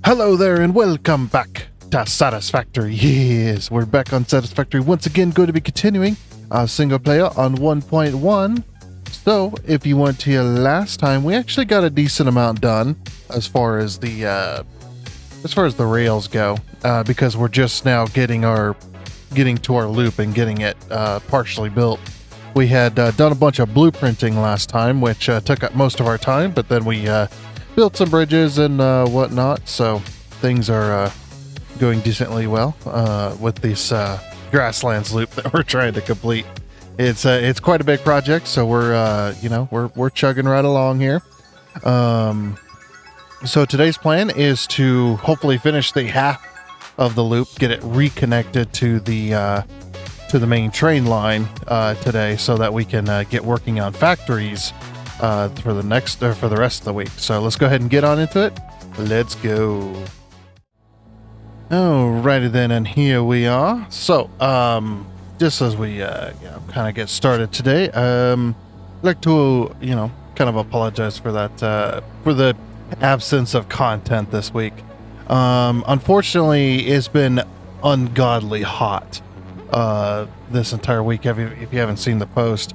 Hello there and welcome back to Satisfactory. Yes, we're back on Satisfactory once again, going to be continuing single player on 1.1. So if you weren't here last time, we actually got a decent amount done as far as the rails go, because we're just now getting to our loop and getting it partially built. We had done a bunch of blueprinting last time, which took up most of our time, but then we built some bridges and whatnot, so things are going decently well with this grasslands loop that we're trying to complete. It's quite a big project, so we're chugging right along here. So today's plan is to hopefully finish the half of the loop, get it reconnected to the main train line today, so that we can get working on factories for the rest of the week. So let's go ahead and get on into it. Let's go. Alrighty then, and here we are. So just as we kind of get started today, I'd like to kind of apologize for that, for the absence of content this week. Unfortunately, it's been ungodly hot this entire week. If you haven't seen the post,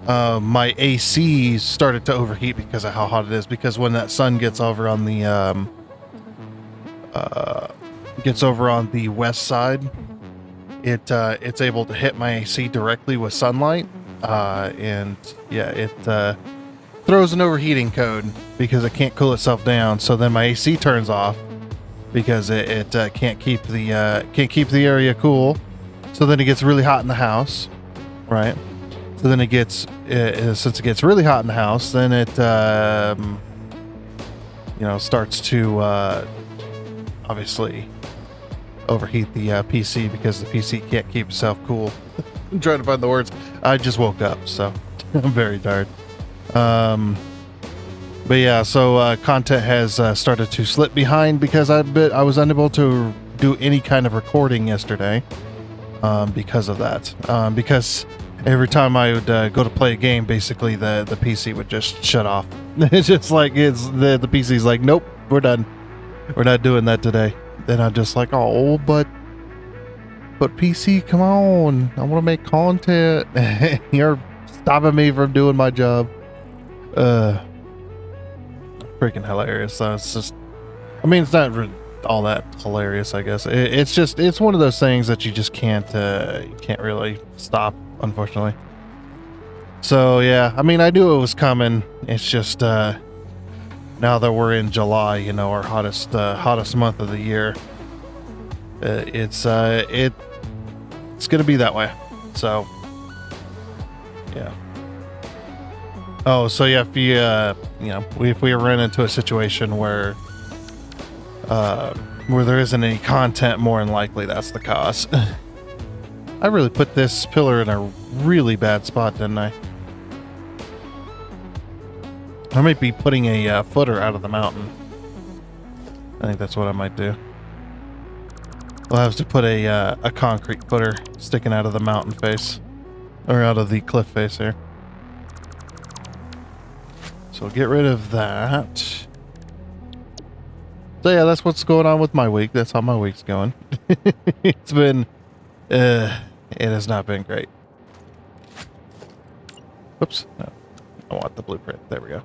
my AC started to overheat because of how hot it is, because when that sun gets over on the west side, it's able to hit my AC directly with sunlight, and yeah, it throws an overheating code because it can't cool itself down. So then my AC turns off because it can't keep the area cool. So then it gets really hot in the house, right? So then since it gets really hot in the house, then it starts to obviously overheat the PC, because the PC can't keep itself cool. I'm trying to find the words. I just woke up, so I'm very tired. But yeah, so content has started to slip behind because I was unable to do any kind of recording yesterday because of that. Because every time I would go to play a game, basically the PC would just shut off. It's just like the PC's like, nope, we're done. We're not doing that today. Then I'm just like, oh, but PC, come on, I want to make content. You're stopping me from doing my job. Freaking hilarious. So it's just, I mean, it's not all that hilarious, I guess. It's one of those things that you just can't really stop, unfortunately. So yeah, I mean, I knew it was coming. It's just now that we're in July, our hottest month of the year, it's gonna be that way. So yeah. Oh, so yeah, if we run into a situation where there isn't any content, more than likely that's the cause. I really put this pillar in a really bad spot, didn't I? I might be putting a footer out of the mountain. I think that's what I might do. We'll have to put a concrete footer sticking out of the mountain face, or out of the cliff face here. So get rid of that. So yeah, that's what's going on with my week. That's how my week's going. It's been, it has not been great. Oops, no, I want the blueprint. There we go.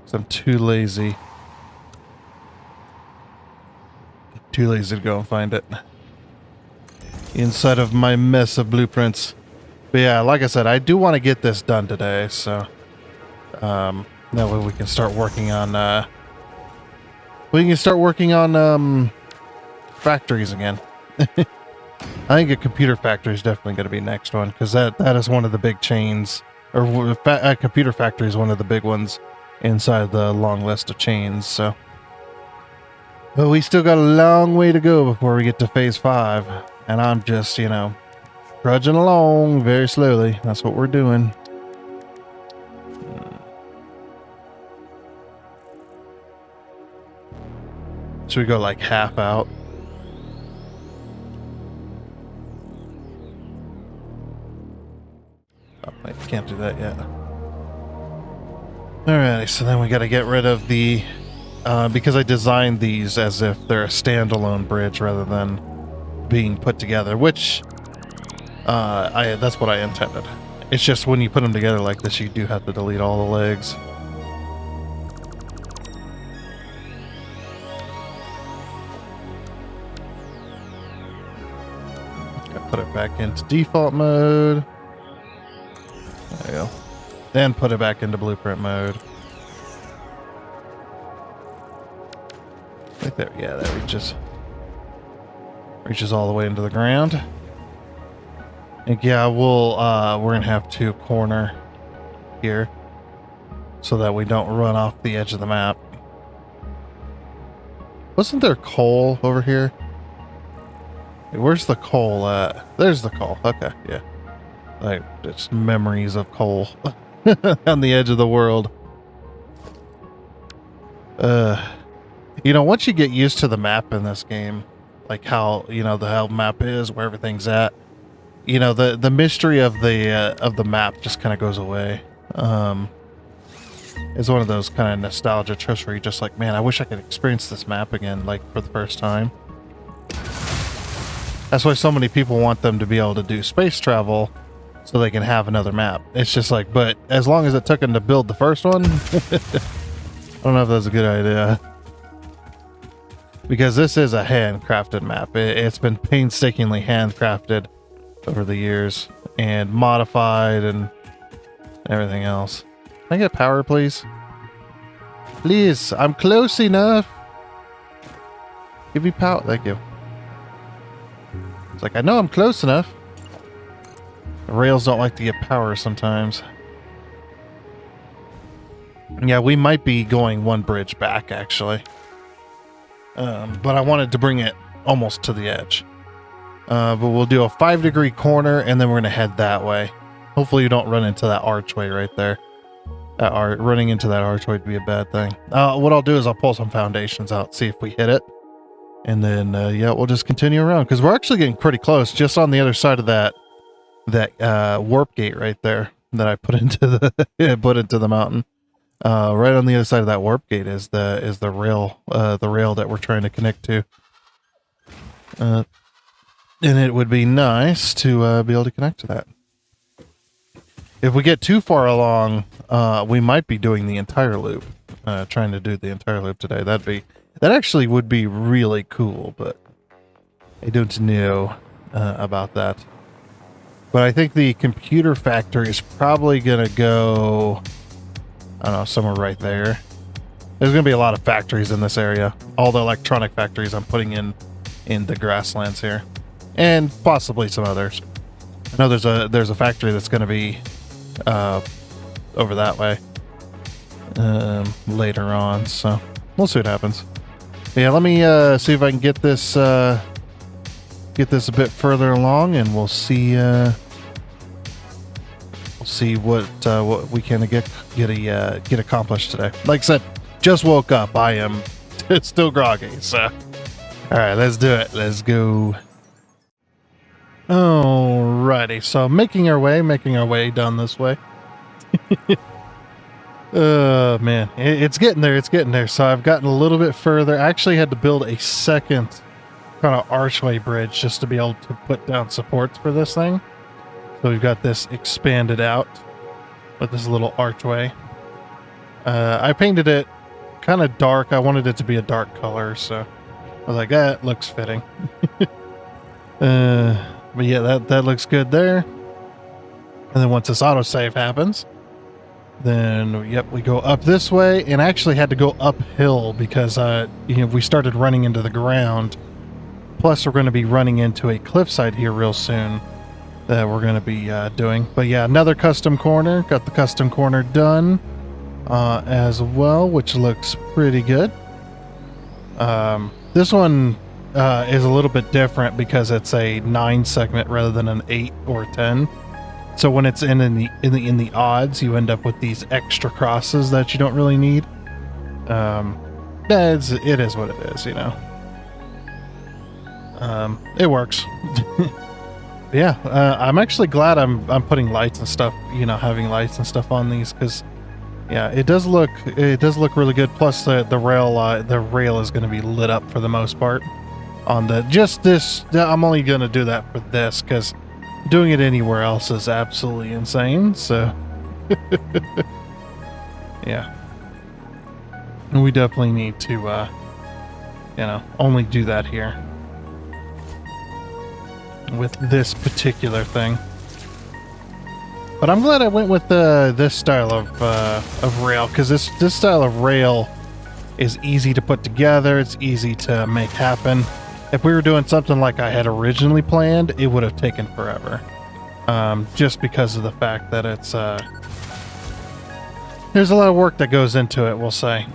So I'm too lazy. Too lazy to go and find it inside of my mess of blueprints. But yeah, like I said, I do want to get this done today, so that way we can start working on factories again. I think a computer factory is definitely going to be next one, because that is one of the big chains, or a computer factory is one of the big ones inside the long list of chains. So, but we still got a long way to go before we get to phase 5, and I'm just trudging along very slowly. That's what we're doing. Should we go like half out? Oh, wait, can't do that yet. Alrighty, so then we got to get rid of the because I designed these as if they're a standalone bridge rather than being put together, which that's what I intended. It's just when you put them together like this, you do have to delete all the legs. Put it back into default mode. There you go. Then put it back into blueprint mode. Right there, yeah, that reaches all the way into the ground. And yeah, we're gonna have to corner here so that we don't run off the edge of the map. Wasn't there coal over here? Where's the coal at? There's the coal. Okay, yeah. Like, just memories of coal on the edge of the world. You know, once you get used to the map in this game, like how, you know, how the map is, where everything's at, you know, the mystery of the map just kind of goes away. It's one of those kind of nostalgia trips where you're just like, man, I wish I could experience this map again, like, for the first time. That's why so many people want them to be able to do space travel so they can have another map. It's just like, but as long as it took them to build the first one, I don't know if that's a good idea. Because this is a handcrafted map. It's been painstakingly handcrafted over the years and modified and everything else. Can I get power, please? Please, I'm close enough. Give me power. Thank you. It's like, I know I'm close enough. The rails don't like to get power sometimes. Yeah, we might be going one bridge back, actually. But I wanted to bring it almost to the edge. But we'll do a 5-degree corner, and then we're going to head that way. Hopefully you don't run into that archway right there. Running into that archway would be a bad thing. What I'll do is I'll pull some foundations out, see if we hit it. And then, yeah, we'll just continue around. Because we're actually getting pretty close, just on the other side of that warp gate right there that I put into the mountain. Right on the other side of that warp gate is the rail that we're trying to connect to. And it would be nice to be able to connect to that. If we get too far along, we might be doing the entire loop. Trying to do the entire loop today. That actually would be really cool, but I don't know about that. But I think the computer factory is probably gonna go, I don't know, somewhere right there. There's going to be a lot of factories in this area. All the electronic factories I'm putting in the grasslands here. And possibly some others. I know there's a factory that's going to be over that way later on. So we'll see what happens. Yeah, let me see if I can get this a bit further along, and we'll see what we can get accomplished today. Like I said, just woke up. I am still groggy. So, all right, let's do it. Let's go. Alrighty, so making our way down this way. Man, it's getting there. It's getting there. So I've gotten a little bit further. I actually had to build a second kind of archway bridge just to be able to put down supports for this thing. So we've got this expanded out with this little archway. I painted it kind of dark. I wanted it to be a dark color, so I was like, that looks fitting. But yeah, that looks good there. And then once this autosave happens, then yep, we go up this way, and I actually had to go uphill because we started running into the ground. Plus, we're going to be running into a cliffside here real soon that we're going to be doing. But yeah, another custom corner. Got the custom corner done as well, which looks pretty good. This one is a little bit different because it's a 9 segment rather than an 8 or 10. So when it's in the odds, you end up with these extra crosses that you don't really need. It is what it is, you know. It works. Yeah, I'm actually glad I'm putting lights and stuff, having lights and stuff on these, because Yeah, it does look really good. Plus the rail is going to be lit up for the most part on this. I'm only going to do that for this because doing it anywhere else is absolutely insane. So yeah, and we definitely need to only do that here with this particular thing. But I'm glad I went with this style of rail, because this style of rail is easy to put together. It's easy to make happen. If we were doing something like I had originally planned, it would have taken forever. Just because of the fact that it's there's a lot of work that goes into it, we'll say.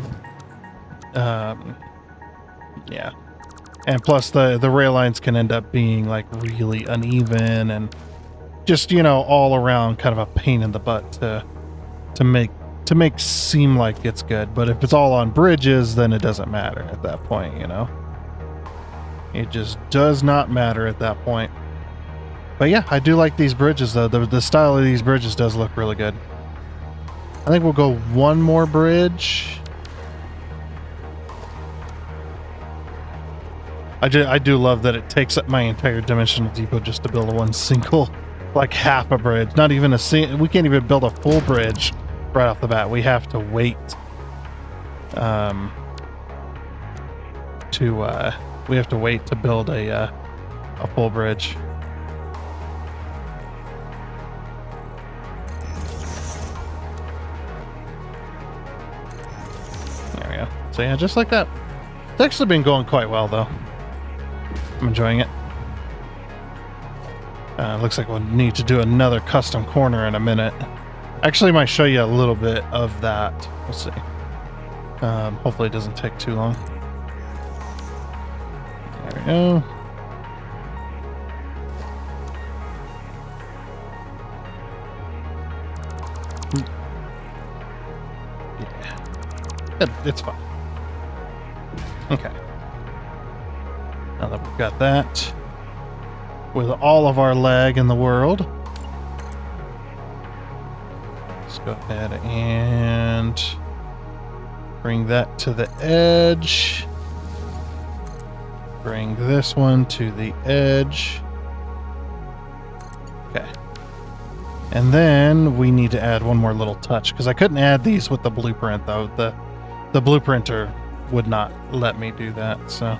Yeah. And plus the rail lines can end up being like really uneven and just, all around kind of a pain in the butt to make seem like it's good. But if it's all on bridges, then it doesn't matter at that point, It just does not matter at that point. But yeah, I do like these bridges though. The style of these bridges does look really good. I think we'll go one more bridge. I do love that it takes up my entire dimensional depot just to build one single, like half a bridge. Not even we can't even build a full bridge right off the bat. We have to wait to build a full bridge. There we go. So yeah, just like that. It's actually been going quite well though. I'm enjoying it. Looks like we'll need to do another custom corner in a minute. Actually, I might show you a little bit of that. We'll see. Hopefully it doesn't take too long. There we go. Yeah. It's fine. Okay. Now that we've got that, with all of our lag in the world, let's go ahead and bring that to the edge. Bring this one to the edge. Okay. And then we need to add one more little touch, because I couldn't add these with the blueprint though. The blueprinter would not let me do that, so.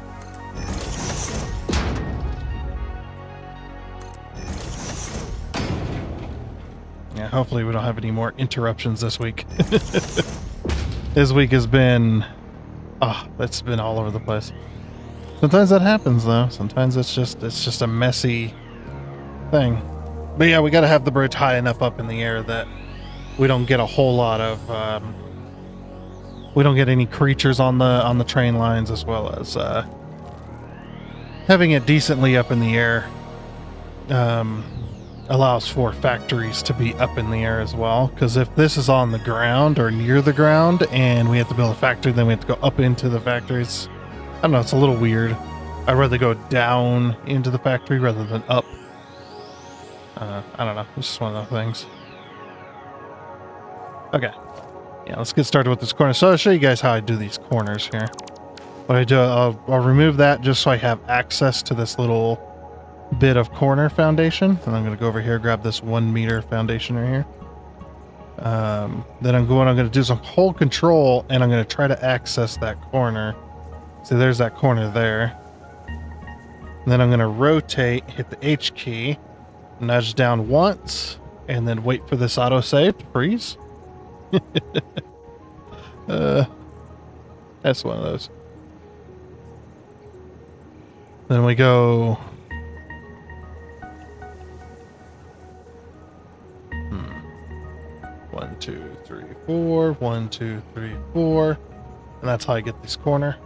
Yeah, hopefully we don't have any more interruptions this week. This week has been, it's been all over the place. Sometimes that happens though. Sometimes it's just a messy thing. But yeah, we got to have the bridge high enough up in the air that we don't get a whole lot of, we don't get any creatures on the train lines, as well as having it decently up in the air allows for factories to be up in the air as well. Because if this is on the ground or near the ground and we have to build a factory, then we have to go up into the factories. I don't know, it's a little weird. I'd rather go down into the factory rather than up. I don't know, it's just one of those things. Okay. Yeah, let's get started with this corner. So I'll show you guys how I do these corners here. What I do, I'll remove that just so I have access to this little bit of corner foundation. And I'm going to go over here, grab this 1 meter foundation right here. Then I'm going to do some hold control, and I'm going to try to access that corner. So there's that corner there. And then I'm going to rotate, hit the H key, nudge down once, and then wait for this autosave to freeze. That's one of those. Then we go 1, 2, 3, 4, 1, 2, 3, 4, and that's how I get this corner.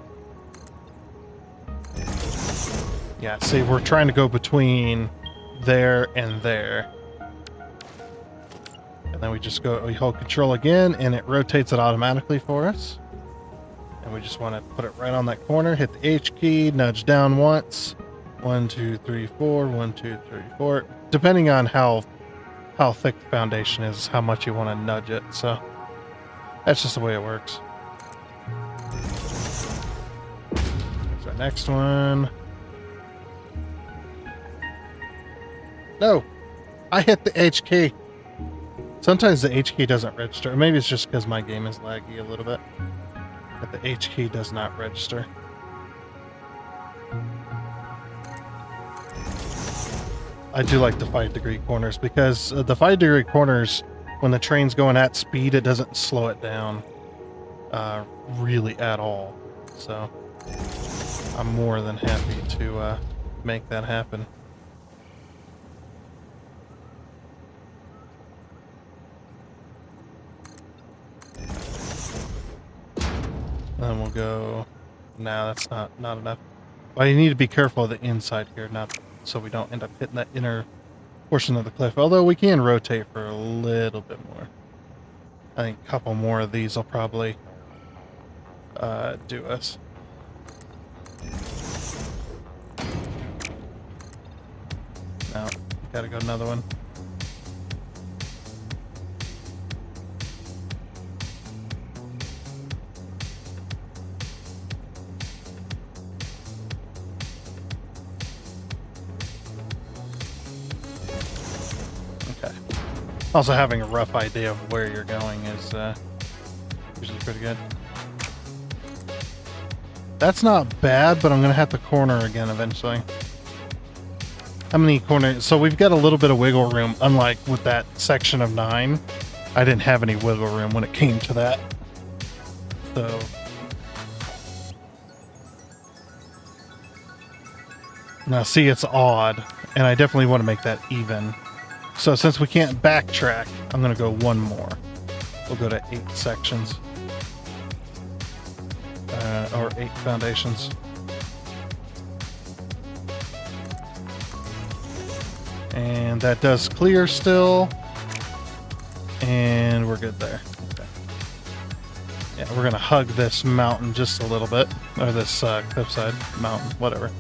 Yeah, see, we're trying to go between there and there. And then we hold control again, and it rotates it automatically for us. And we just want to put it right on that corner, hit the H key, nudge down once. 1, 2, 3, 4, 1, 2, 3, 4. Depending on how thick the foundation is how much you want to nudge it. So That's just the way it works. Here's our next one. No! I hit the H key. Sometimes the H key doesn't register. Maybe it's just because my game is laggy a little bit. But the H key does not register. I do like the 5-degree corners because the 5-degree corners, when the train's going at speed, it doesn't slow it down really at all. So I'm more than happy to make that happen. Then we'll go. Nah, that's not enough. Well, you need to be careful of the inside here, not so we don't end up hitting that inner portion of the cliff. Although we can rotate for a little bit more. I think a couple more of these will probably do us. No, gotta go another one. Also, having a rough idea of where you're going is usually pretty good. That's not bad, but I'm going to have to corner again eventually. How many corners? So we've got a little bit of wiggle room, unlike with that section of 9. I didn't have any wiggle room when it came to that. So... now see, it's odd, and I definitely want to make that even. So since we can't backtrack, I'm going to go one more. We'll go to 8 sections. Or 8 foundations. And that does clear still. And we're good there. Okay. Yeah, we're going to hug this mountain just a little bit. Or this cliffside mountain, whatever.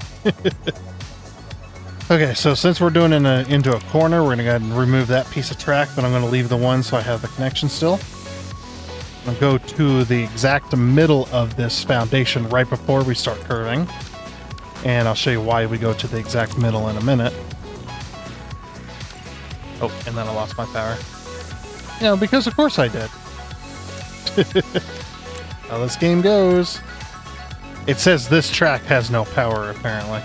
Okay, so since we're doing it into a corner, we're going to go ahead and remove that piece of track, but I'm going to leave the one so I have the connection still. I'm going to go to the exact middle of this foundation right before we start curving. And I'll show you why we go to the exact middle in a minute. Oh, and then I lost my power. You know, because of course I did. How this game goes. It says this track has no power, apparently.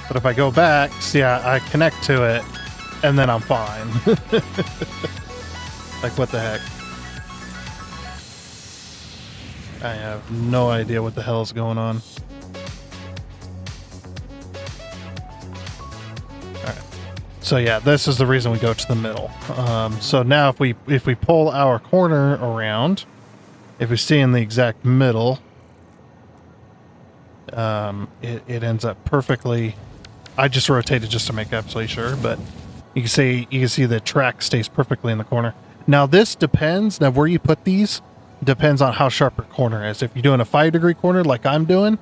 But if I go back, see, I connect to it, and then I'm fine. Like, what the heck? I have no idea what the hell is going on. Alright. So yeah, this is the reason we go to the middle. So now if we pull our corner around, if we stay in the exact middle, it ends up perfectly... I just rotated just to make absolutely sure, but you can see the track stays perfectly in the corner. Now this depends. Now where you put these depends on how sharp your corner is. If you're doing a 5-degree corner like I'm doing,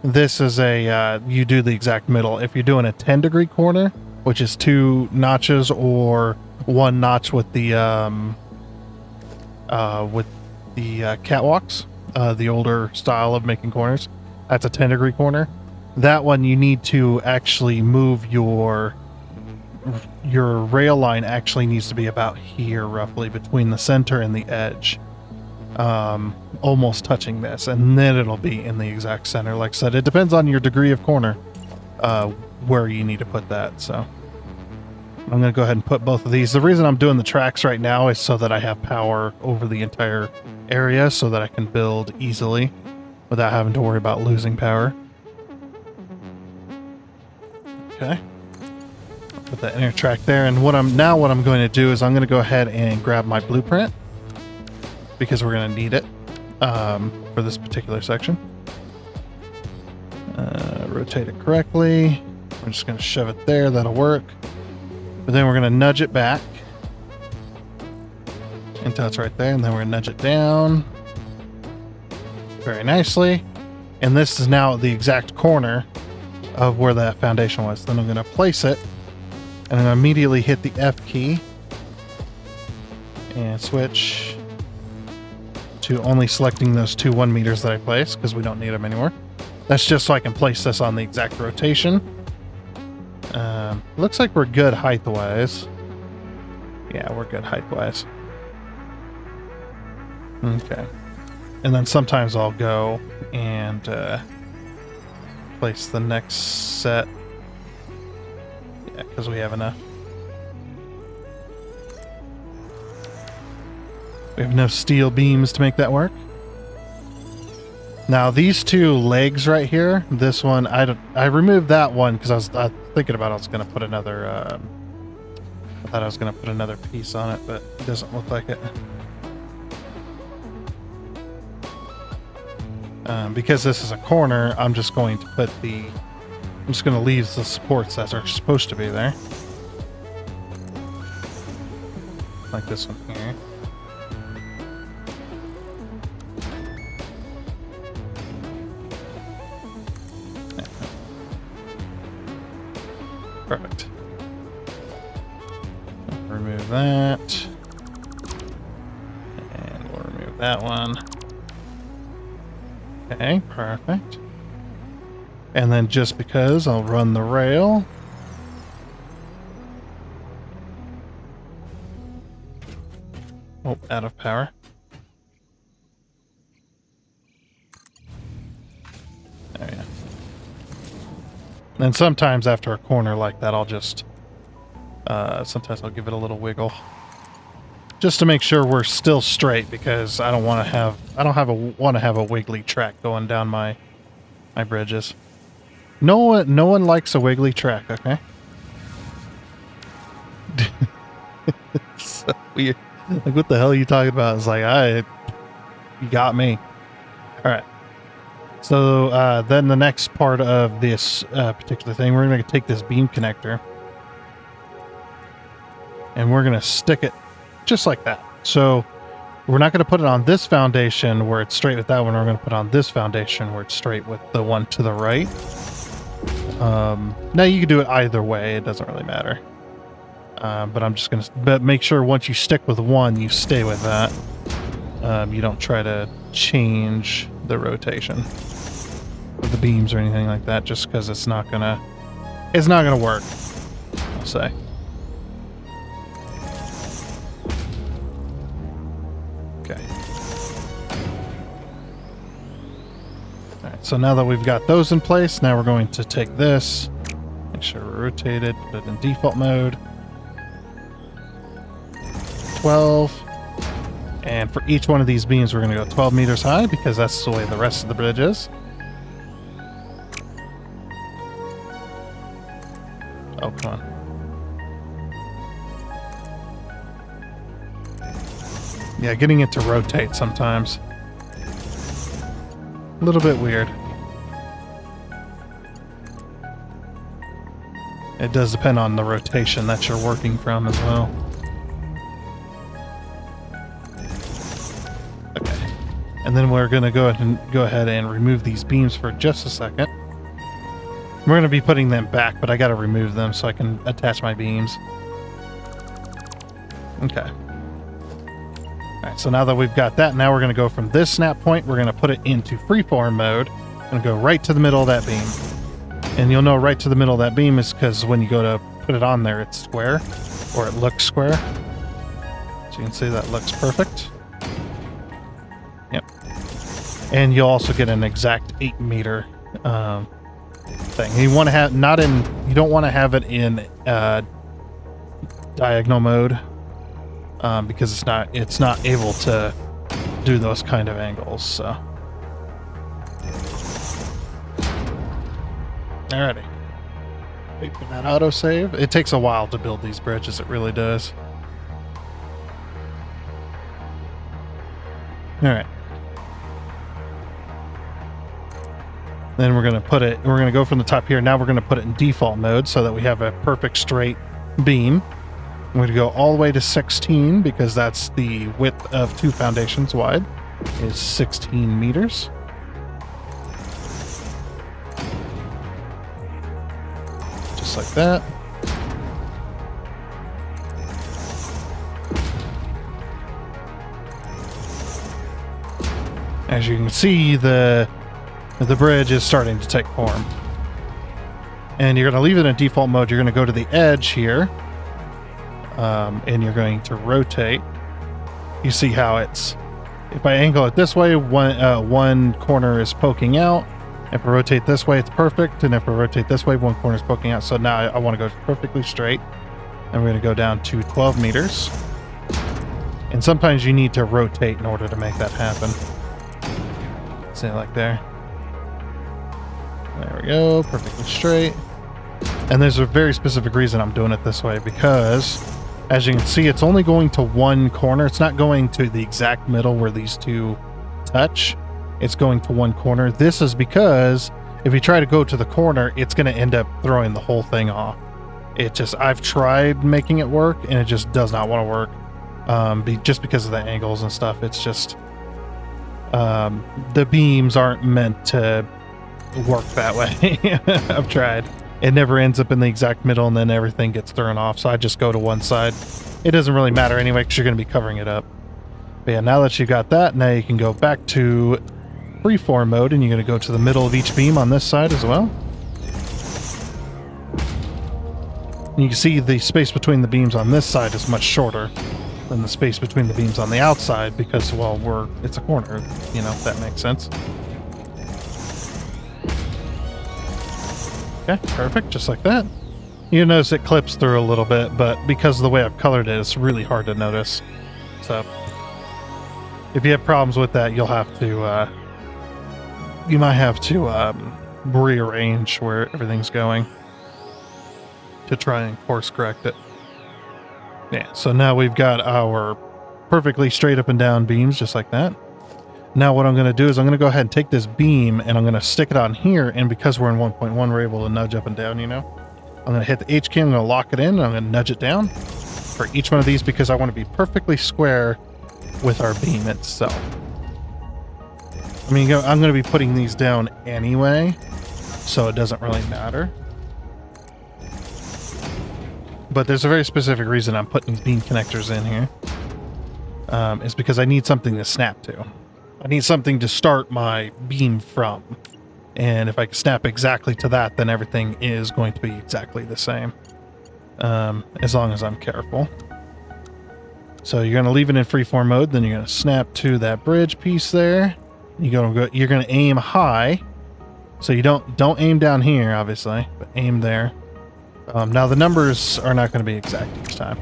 this is you do the exact middle. If you're doing a 10-degree corner, which is 2 notches or 1 notch with the catwalks, the older style of making corners, that's a 10-degree corner. That one you need to actually move your rail line actually needs to be about here roughly between the center and the edge. Almost touching this, and then it'll be in the exact center. Like I said, it depends on your degree of corner where you need to put that. So I'm going to go ahead and put both of these. The reason I'm doing the tracks right now is so that I have power over the entire area so that I can build easily without having to worry about losing power. Okay, put that inner track there, and what I'm going to do is I'm going to go ahead and grab my blueprint because we're going to need it for this particular section. Rotate it correctly. We're just going to shove it there. That'll work. But then we're going to nudge it back until it's right there, and then we're going to nudge it down very nicely. And this is now the exact corner of where that foundation was. Then I'm going to place it, and I'm going to immediately hit the F key and switch. to only selecting those 2 1 meters that I placed because we don't need them anymore. That's just so I can place this on the exact rotation. Looks like we're good height-wise. Yeah, we're good height-wise. Okay. And then sometimes I'll go and place the next set. Yeah, because we have enough. We have enough steel beams to make that work. Now these 2 legs right here, this one, I removed that one because I was thinking about I was going to put another, I thought I was going to put another piece on it, but it doesn't look like it. Because this is a corner, I'm just going to put I'm just going to leave the supports that are supposed to be there. Like this one here. Perfect. Remove that. And we'll remove that one. Okay, perfect. And then just because, I'll run the rail. Oh, out of power. There we go. And sometimes after a corner like that, I'll just, sometimes I'll give it a little wiggle. Just to make sure we're still straight, because I don't want to have a wiggly track going down my bridges. No one likes a wiggly track, okay? So weird. Like, what the hell are you talking about? It's like, you got me. All right. So then the next part of this particular thing, we're going to take this beam connector and we're going to stick it just like that. So we're not going to put it on this foundation where it's straight with that one. We're going to put it on this foundation where it's straight with the one to the right. Now you can do it either way. It doesn't really matter. But I'm just going to make sure once you stick with one, you stay with that. You don't try to change the rotation of the beams or anything like that, just because it's not gonna work, I'll say. Okay. All right, so now that we've got those in place, now we're going to take this, make sure we're rotated, put it in default mode, 12. And for each one of these beams, we're going to go 12 meters high because that's the way the rest of the bridge is. Oh, come on. Yeah, getting it to rotate sometimes. A little bit weird. It does depend on the rotation that you're working from as well. And then we're going to go ahead and remove these beams for just a second. We're going to be putting them back, but I got to remove them so I can attach my beams. Okay. All right, so now that we've got that, now we're going to go from this snap point, we're going to put it into freeform mode. I'm going to go right to the middle of that beam. And you'll know right to the middle of that beam is because when you go to put it on there, it's square, or it looks square. So you can see that looks perfect. Yep. And you'll also get an exact 8 meter thing. You want to have you don't want to have it in diagonal mode because it's not able to do those kind of angles. So, alrighty. Wait for that autosave. It takes a while to build these bridges. It really does. All right. Then we're going to go from the top here. Now we're going to put it in default mode so that we have a perfect straight beam. I'm going to go all the way to 16 because that's the width of 2 foundations wide is 16 meters. Just like that. As you can see, the bridge is starting to take form. And you're going to leave it in default mode. You're going to go to the edge here. And you're going to rotate. You see how it's... If I angle it this way, one corner is poking out. If I rotate this way, it's perfect. And if I rotate this way, one corner is poking out. So now I want to go perfectly straight. And we're going to go down to 12 meters. And sometimes you need to rotate in order to make that happen. See, like there. There we go, perfectly straight. And there's a very specific reason I'm doing it this way, because as you can see, it's only going to one corner. It's not going to the exact middle where these two touch. It's going to one corner. This is because if you try to go to the corner, it's going to end up throwing the whole thing off. I've tried making it work, and it just does not want to work. Just because of the angles and stuff. It's just the beams aren't meant to work that way. I've tried. It never ends up in the exact middle, and then everything gets thrown off. So I just go to one side. It doesn't really matter anyway, because you're going to be covering it up. But yeah, now that you got that, now you can go back to freeform mode, and you're going to go to the middle of each beam on this side as well. And you can see the space between the beams on this side is much shorter than the space between the beams on the outside, because, well, it's a corner, you know, if that makes sense. Okay, perfect, just like that. You notice it clips through a little bit, but because of the way I've colored it, it's really hard to notice. So, if you have problems with that, you'll have to, you might have to rearrange where everything's going to try and course correct it. Yeah, so now we've got our perfectly straight up and down beams, just like that. Now what I'm going to do is I'm going to go ahead and take this beam and I'm going to stick it on here, and because we're in 1.1, we're able to nudge up and down, you know. I'm going to hit the H key, I'm going to lock it in, and I'm going to nudge it down for each one of these because I want to be perfectly square with our beam itself. I mean, I'm going to be putting these down anyway, so it doesn't really matter. But there's a very specific reason I'm putting these beam connectors in here. Is because I need something to snap to. I need something to start my beam from. And if I can snap exactly to that, then everything is going to be exactly the same. As long as I'm careful. So you're going to leave it in freeform mode, then you're going to snap to that bridge piece there. You're going to aim high. So you don't aim down here, obviously, but aim there. Now the numbers are not going to be exact each time.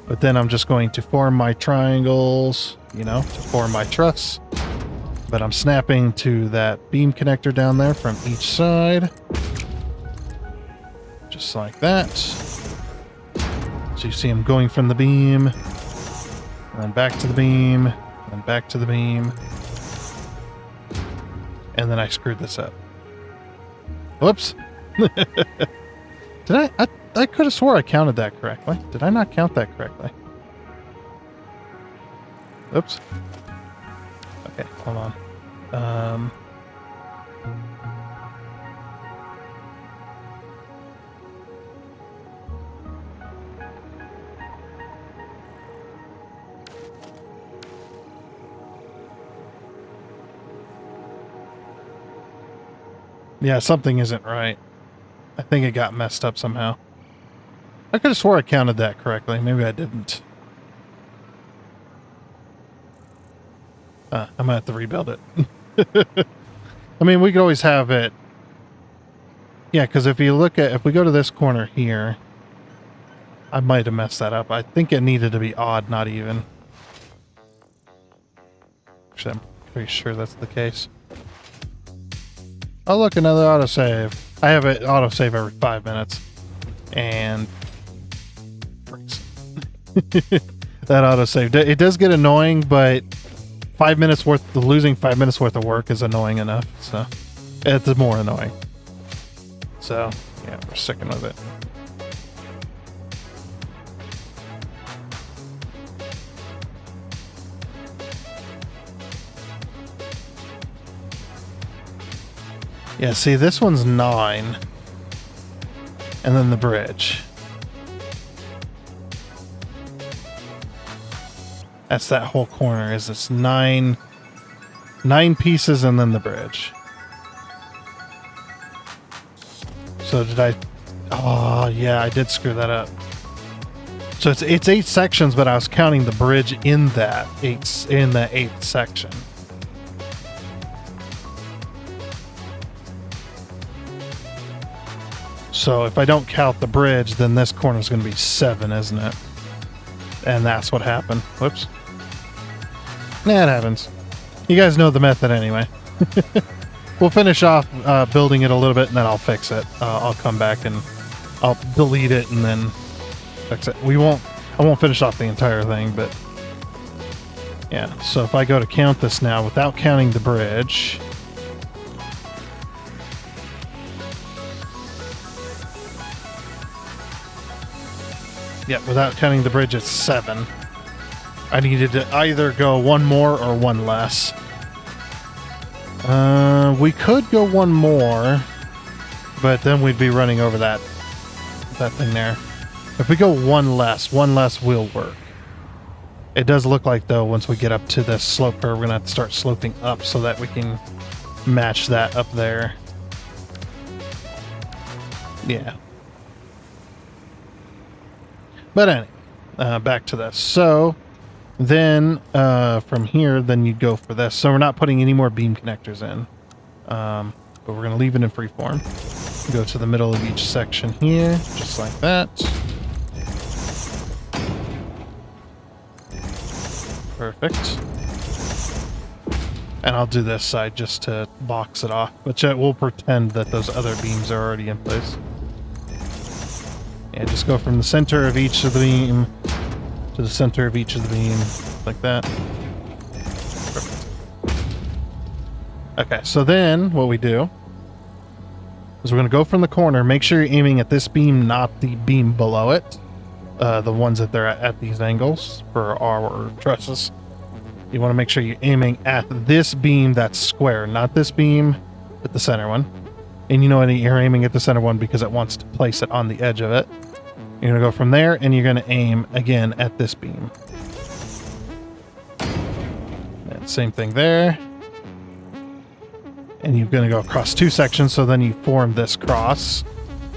But then I'm just going to form my triangles, you know, to form my truss. But I'm snapping to that beam connector down there from each side. Just like that. So you see I'm going from the beam, and then back to the beam, and then back to the beam. And then I screwed this up. Whoops. I could have swore I counted that correctly. Did I not count that correctly? Oops. Okay, hold on. Yeah, something isn't right. I think it got messed up somehow. I could have swore I counted that correctly. Maybe I didn't. I'm gonna have to rebuild it. I mean, we could always have it. Yeah, because if we go to this corner here, I might have messed that up. I think it needed to be odd, not even. Actually, I'm pretty sure that's the case. Oh, look, another autosave. I have it autosave every 5 minutes. And that autosave, it does get annoying, but 5 minutes worth, losing 5 minutes worth of work is annoying enough. So it's more annoying. So yeah, we're sticking with it. Yeah, see, this one's 9. And then the bridge. That's that whole corner, is this 9 9 pieces and then the bridge. So did I... Oh, yeah, I did screw that up. So it's 8 sections, but I was counting the bridge in that in the 8th section. So if I don't count the bridge, then this corner is going to be 7, isn't it? And that's what happened. Whoops. Nah, it happens. You guys know the method anyway. We'll finish off building it a little bit, and then I'll fix it. I'll come back and I'll delete it and then fix it. I won't finish off the entire thing, but yeah. So if I go to count this now without counting the bridge, yeah, without counting the bridge, it's 7. I needed to either go 1 more or 1 less. We could go 1 more, but then we'd be running over that thing there. If we go 1 less will work. It does look like, though, once we get up to this slope curve, we're going to have to start sloping up so that we can match that up there. Yeah. But anyway, back to this. So then from here, then you'd go for this. So we're not putting any more beam connectors in, but we're going to leave it in freeform. Go to the middle of each section here, just like that. Perfect. And I'll do this side just to box it off, but we'll pretend that those other beams are already in place. Yeah, just go from the center of each of the beam to the center of each of the beam, like that. Perfect. Okay, so then what we do is we're going to go from the corner. Make sure you're aiming at this beam, not the beam below it. The ones that they're at these angles for our trusses. You want to make sure you're aiming at this beam that's square, not this beam, but the center one. And you know what, you're aiming at the center one because it wants to place it on the edge of it. You're going to go from there, and you're going to aim again at this beam. And same thing there. And you're going to go across 2 sections, so then you form this cross.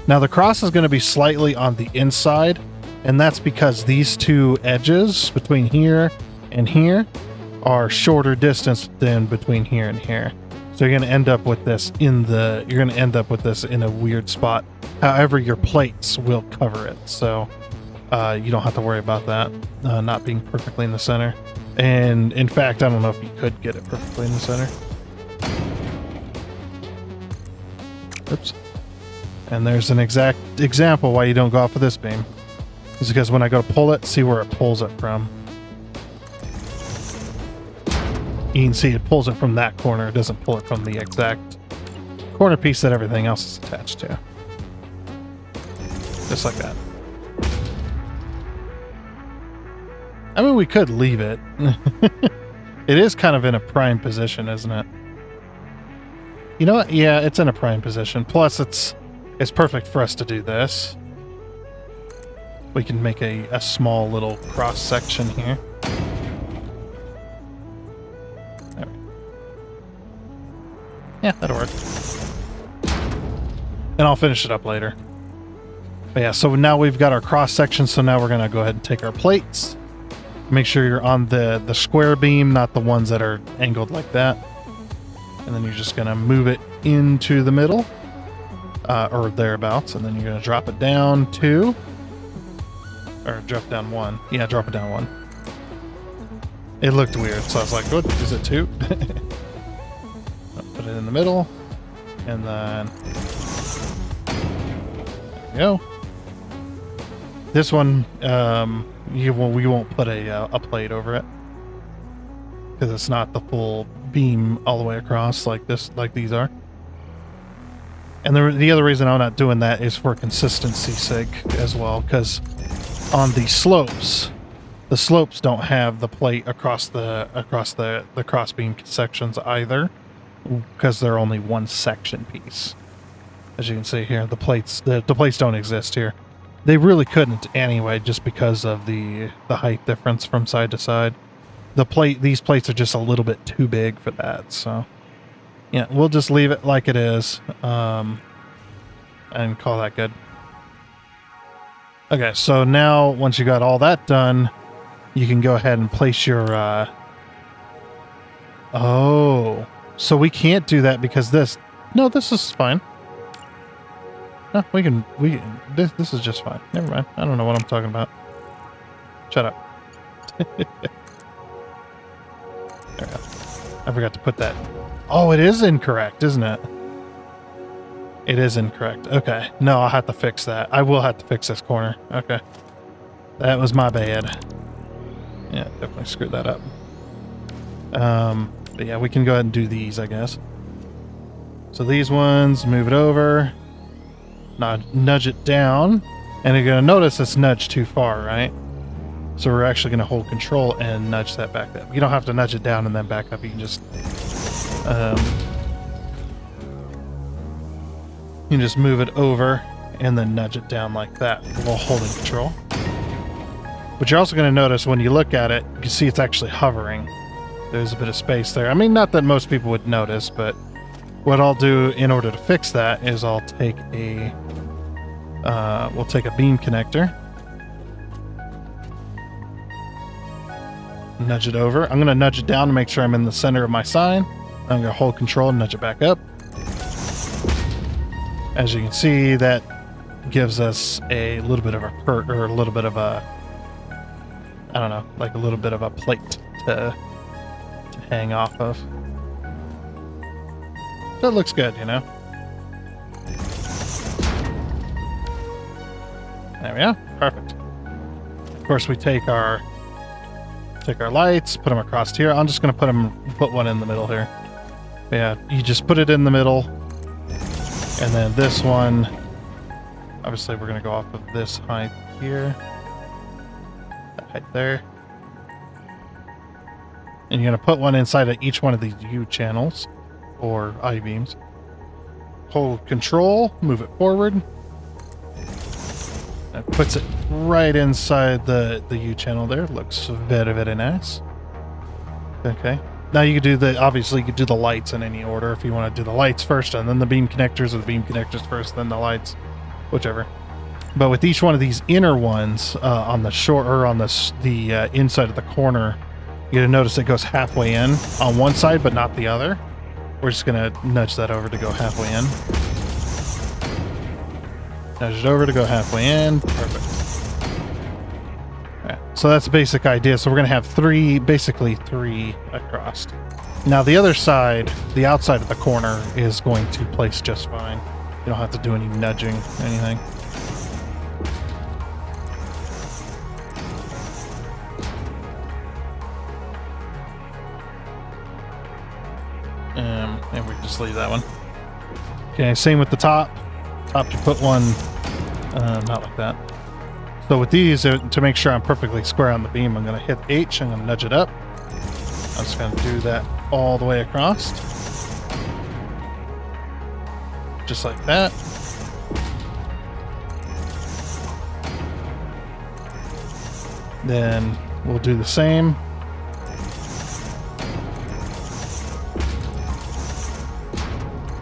Now the cross is going to be slightly on the inside, and that's because these 2 edges between here and here are shorter distance than between here and here. So you're going to end up with this in a weird spot. However, your plates will cover it, so you don't have to worry about that not being perfectly in the center. And in fact, I don't know if you could get it perfectly in the center. Oops. And there's an exact example why you don't go off of this beam. It's because when I go to pull it, see where it pulls it from. You can see it pulls it from that corner. It doesn't pull it from the exact corner piece that everything else is attached to. Just like that. I mean, we could leave it. It is kind of in a prime position, isn't it? You know what? Yeah, it's in a prime position. Plus, it's perfect for us to do this. We can make a small little cross section here. There. Yeah, that'll work. And I'll finish it up later. But yeah, so now we've got our cross section, so now we're going to go ahead and take our plates. Make sure you're on the square beam, not the ones that are angled like that. And then you're just going to move it into the middle, or thereabouts, and then you're going to drop it down 2. Or drop down 1. Yeah, drop it down 1. It looked weird, so I was like, what, is it 2? Put it in the middle, and then there we go. This one, we won't put a plate over it because it's not the full beam all the way across like these are. And the other reason I'm not doing that is for consistency's sake as well, because on the slopes don't have the plate across the cross beam sections either, because they're only one section piece. As you can see here, the plates don't exist here. They really couldn't anyway, just because of the height difference from side to side. these plates are just a little bit too big for that. So yeah, we'll just leave it like it is, and call that good. Okay, so now once you got all that done, you can go ahead and place your, oh, so we can't do that because this is fine. No, this is just fine. Never mind. I don't know what I'm talking about. Shut up. There we go. I forgot to put that. Oh, it is incorrect, isn't it? It is incorrect. Okay. No, I'll have to fix that. I will have to fix this corner. Okay. That was my bad. Yeah, definitely screwed that up. But yeah, we can go ahead and do these, I guess. So these ones, move it over. Nudge it down. And you're going to notice it's nudged too far, right? So we're actually going to hold control and nudge that back up. You don't have to nudge it down and then back up. You can just... you can just move it over and then nudge it down like that while holding control. But you're also going to notice when you look at it, you can see it's actually hovering. There's a bit of space there. I mean, not that most people would notice, but what I'll do in order to fix that is I'll take a we'll take a beam connector, nudge it over. I'm going to nudge it down to make sure I'm in the center of my sign. I'm going to hold control and nudge it back up. As you can see, that gives us a little bit of a or a little bit of a, I don't know, like a little bit of a plate to hang off of. That looks good, you know? There we are. Perfect. Of course, we take our lights, put them across here. I'm just going to put one in the middle here. Yeah, you just put it in the middle. And then this one, obviously we're going to go off of this height here. That height there. And you're going to put one inside of each one of these U channels, or I-beams. Hold control, move it forward. That puts it right inside the U channel there. Looks very, very nice. Okay. Now you could do obviously you could do the lights in any order if you want to do the lights first and then the beam connectors, or the beam connectors first, then the lights, whichever. But with each one of these inner ones on the short, or on the inside of the corner, you're going to notice it goes halfway in on one side, but not the other. We're just going to nudge that over to go halfway in. Nudge it over to go halfway in. Perfect. So that's the basic idea. So we're going to have basically three across. Now the other side, the outside of the corner, is going to place just fine. You don't have to do any nudging or anything. And we can just leave that one. Okay, same with the top. Top, you put one, not like that. So with these, to make sure I'm perfectly square on the beam, I'm going to hit H, I'm going to nudge it up. I'm just going to do that all the way across. Just like that. Then we'll do the same.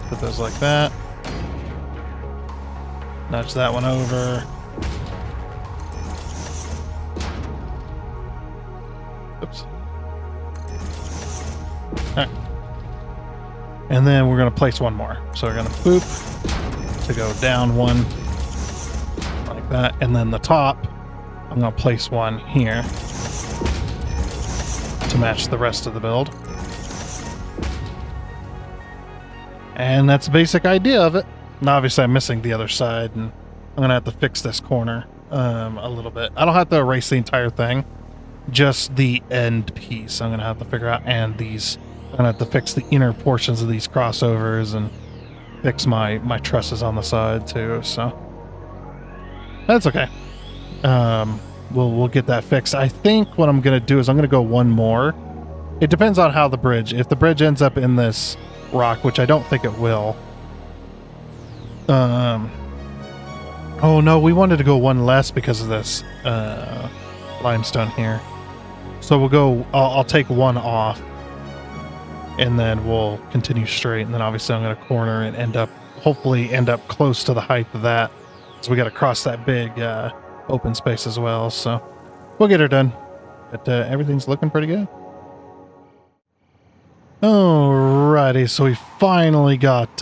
Put those like that. Nudge that one over. Oops. Alright. And then we're going to place one more. So we're going to boop to go down one like that. And then the top, I'm going to place one here to match the rest of the build. And that's the basic idea of it. Now, obviously, I'm missing the other side, and I'm going to have to fix this corner a little bit. I don't have to erase the entire thing, just the end piece I'm going to have to figure out. And these, I'm going to have to fix the inner portions of these crossovers and fix my trusses on the side, too. So that's okay. We'll get that fixed. I think what I'm going to do is I'm going to go one more. It depends on how the bridge, if the bridge ends up in this rock, which I don't think it will. Oh no, we wanted to go one less because of this limestone here. So we'll go, I'll take one off, and then we'll continue straight, and then obviously I'm going to corner and hopefully end up close to the height of that. So we got to cross that big open space as well, so we'll get her done. But everything's looking pretty good. Alrighty, so we finally got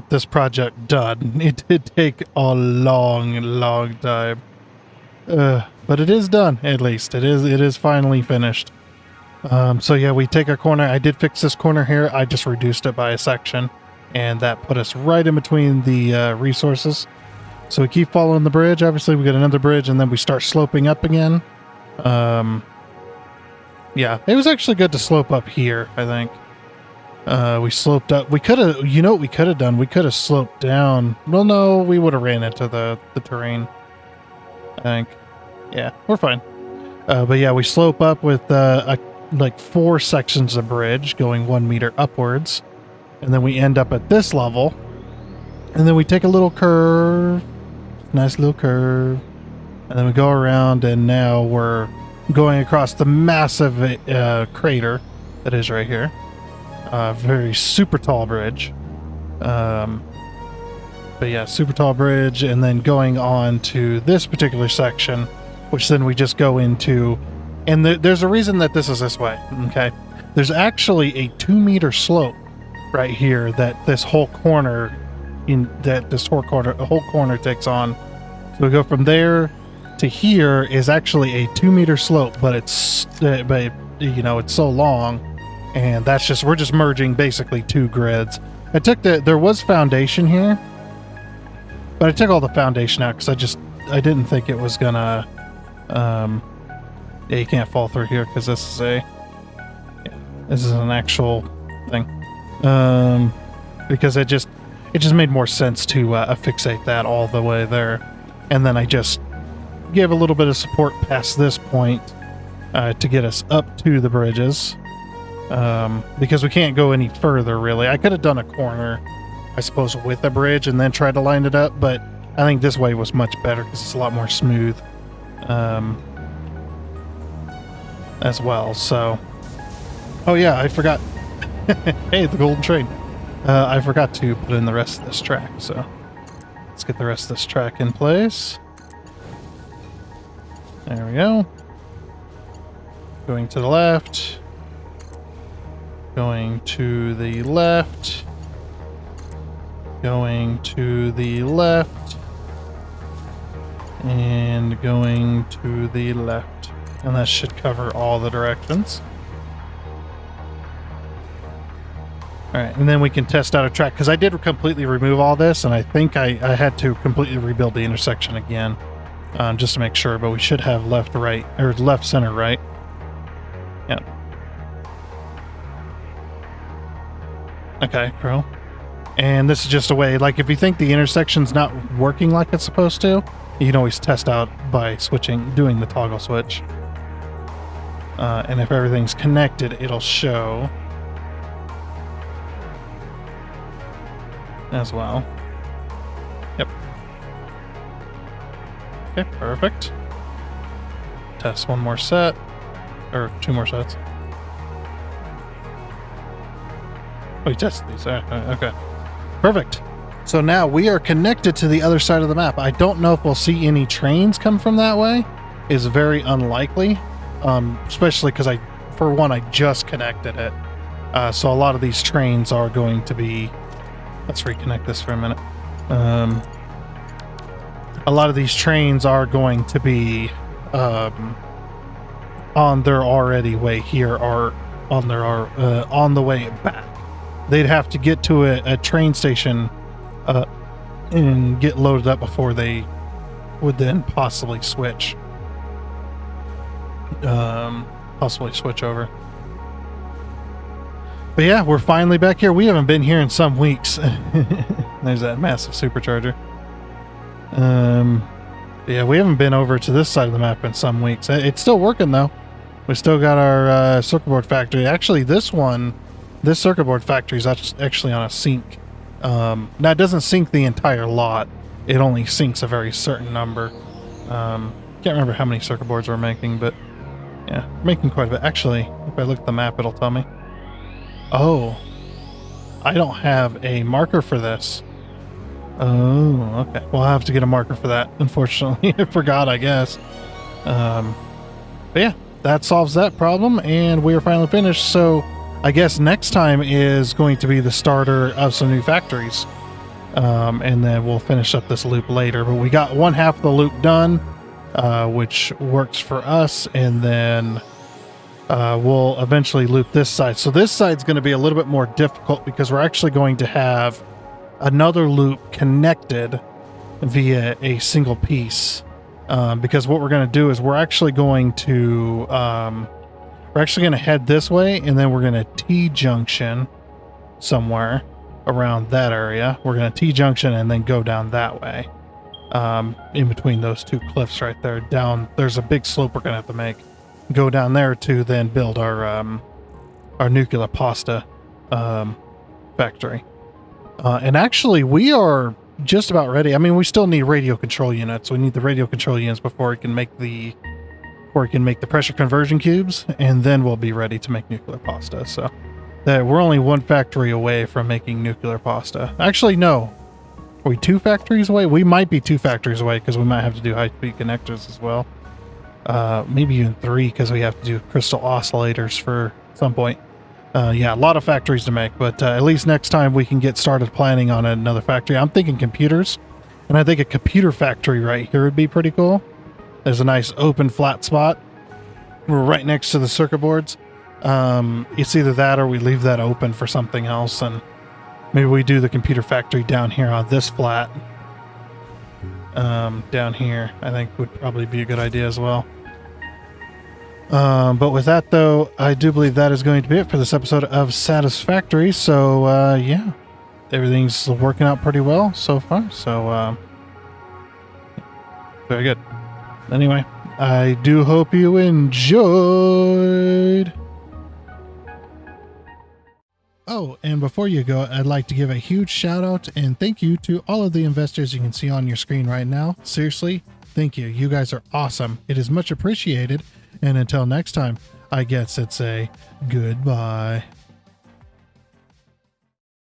this project done. It did take a long time, but it is done. At least it is finally finished. So yeah, we take our corner. I did fix this corner here. I just reduced it by a section, and that put us right in between the resources. So we keep following the bridge. Obviously, we get another bridge, and then we start sloping up again. Yeah, it was actually good to slope up here, I think. We sloped up. We could have, you know what we could have done? We could have sloped down. Well, no, we would have ran into the terrain, I think. Yeah, we're fine. But yeah, we slope up with like 4 sections of bridge going 1 meter upwards. And then we end up at this level. And then we take a little curve. Nice little curve. And then we go around, and now we're going across the massive crater that is right here. Very super tall bridge. But yeah, super tall bridge, and then going on to this particular section, which then we just go into, and there's a reason that this is this way, okay? There's actually a 2 meter slope right here that this whole corner whole corner takes on. So we go from there to here is actually a 2 meter slope, but it's you know, it's so long, and that's just, we're just merging basically 2 grids. I took there was foundation here, but I took all the foundation out because I didn't think it was gonna yeah, you can't fall through here because this is an actual thing, because it just made more sense to fixate that all the way there, and then I just give a little bit of support past this point to get us up to the bridges, because we can't go any further really. I could have done a corner, I suppose, with a bridge and then tried to line it up, but I think this way was much better because it's a lot more smooth as well. So, oh yeah, I forgot. Hey, the golden train. I forgot to put in the rest of this track, so let's get the rest of this track in place. There we go. Going to the left. Going to the left. Going to the left. And going to the left. And that should cover all the directions. Alright, and then we can test out a track, because I did completely remove all this, and I think I had to completely rebuild the intersection again. Just to make sure, but we should have left, right, or left, center, right. Yep. Okay, cool. And this is just a way, like, if you think the intersection's not working like it's supposed to, you can always test out by doing the toggle switch. And if everything's connected, it'll show as well. Yep. Okay, perfect. Test one more set, or 2 more sets. Oh, you tested these. Okay. Perfect. So now we are connected to the other side of the map. I don't know if we'll see any trains come from that way. It's very unlikely, especially because for one, I just connected it. So a lot of these trains are going to be... Let's reconnect this for a minute. A lot of these trains are going to be on their already way here, or on the way back. They'd have to get to a train station and get loaded up before they would then possibly switch. Over. But yeah, we're finally back here. We haven't been here in some weeks. There's that massive supercharger. Yeah, we haven't been over to this side of the map in some weeks. It's still working though. We still got our circuit board factory. Actually, this circuit board factory is actually on a sync. Now it doesn't sync the entire lot. It only syncs a very certain number. Can't remember how many circuit boards we're making, but Yeah, making quite a bit. Actually, if I look at the map, it'll tell me. Oh, I don't have a marker for this. Oh, okay. Well, I'll have to get a marker for that. Unfortunately, I forgot, I guess. But yeah, that solves that problem, and we are finally finished. So I guess next time is going to be the starter of some new factories. And then we'll finish up this loop later. But we got one half of the loop done, which works for us, and then we'll eventually loop this side. So this side's going to be a little bit more difficult because we're actually going to have another loop connected via a single piece. Because what we're going to do is we're actually going to head this way, and then we're going to T-junction somewhere around that area. We're going to T-junction and then go down that way. In between those two cliffs right there. Down, there's a big slope we're going to have to make. Go down there to then build our nuclear pasta factory. And actually, we are just about ready. I mean, we still need radio control units. We need the radio control units before we can make the pressure conversion cubes, and then we'll be ready to make nuclear pasta. So that we're only one factory away from making nuclear pasta. Actually, no. Are we 2 factories away? We might be 2 factories away because we might have to do high-speed connectors as well. Maybe even 3 because we have to do crystal oscillators for some point. Yeah, a lot of factories to make, but at least next time we can get started planning on another factory. I'm thinking computers, and I think a computer factory right here would be pretty cool. There's a nice open flat spot. We're right next to the circuit boards. It's either that or we leave that open for something else, and maybe we do the computer factory down here on this flat. Down here, I think would probably be a good idea as well. But with that, though, I do believe that is going to be it for this episode of Satisfactory. So, yeah, everything's working out pretty well so far. So, very good. Anyway, I do hope you enjoyed. Oh, and before you go, I'd like to give a huge shout out and thank you to all of the investors you can see on your screen right now. Seriously, thank you. You guys are awesome. It is much appreciated. And until next time, I guess it's a goodbye.